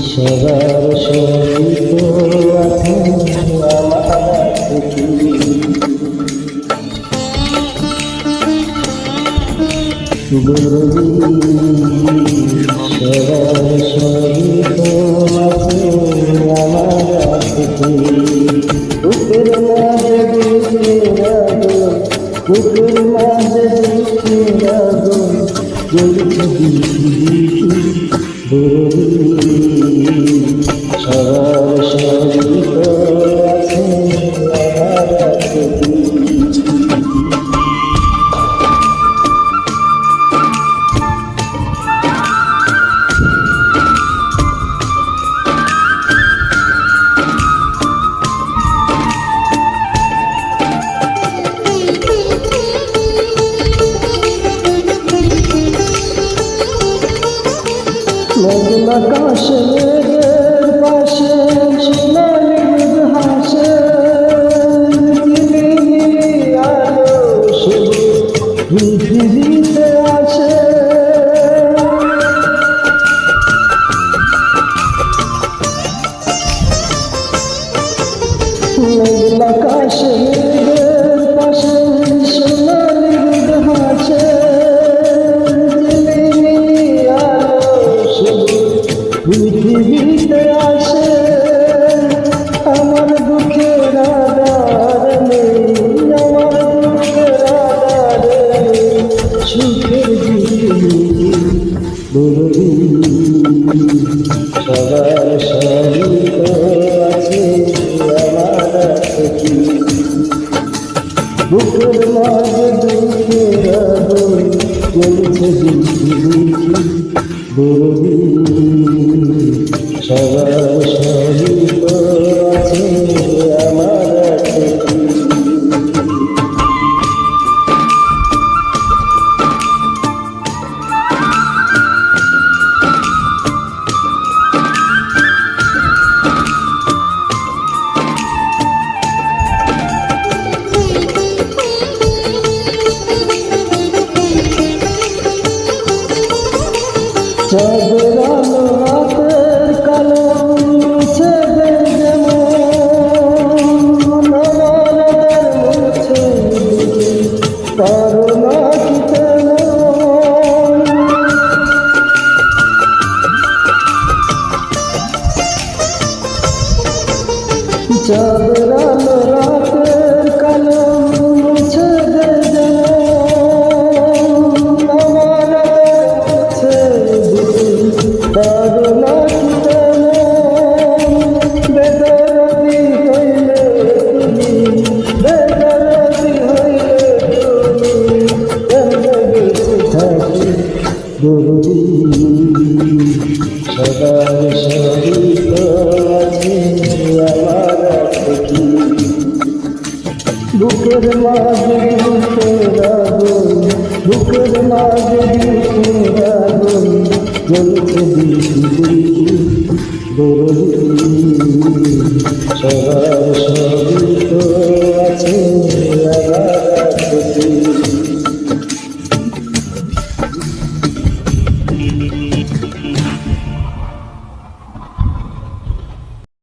সবার সহিত আছেন আমার সবার সহিত আছেন আমার বুকের মাঝে বুকের মাঝে সবার সহিত আছে মেঘলা কাশে মেঘের পাশে সোনালি দুধ হাসে নীলি নীলি আলো শুধু পৃথিবীতে আসে মেঘলা কাশে মেঘের পাশে সোনালি দুধ হাসে পৃথিবীতে আসে আমার দুঃখের আধার নেই আমার দুঃখের আধার নেই সুখের বলবি সবার সহিত আছে আমার বুকের মাঝে দুঃখের আগুন চলছে বলবি সবার সহিত আছে আমার চাঁদের আলো রাতের কালো মুছে দেবে মন মুছে পারো না চাঁদের আলো রাতের কালো মুছে দেবে বেদরদি হইলে তুমি বেদরদি হইলে তুমি থাকি বলবি সবার সহিত আছে আমার বুকের মাঝে বুকের আগুন বুকের মাঝে বুকের আগুন জ্বলছে সবার সহিত আছে আমার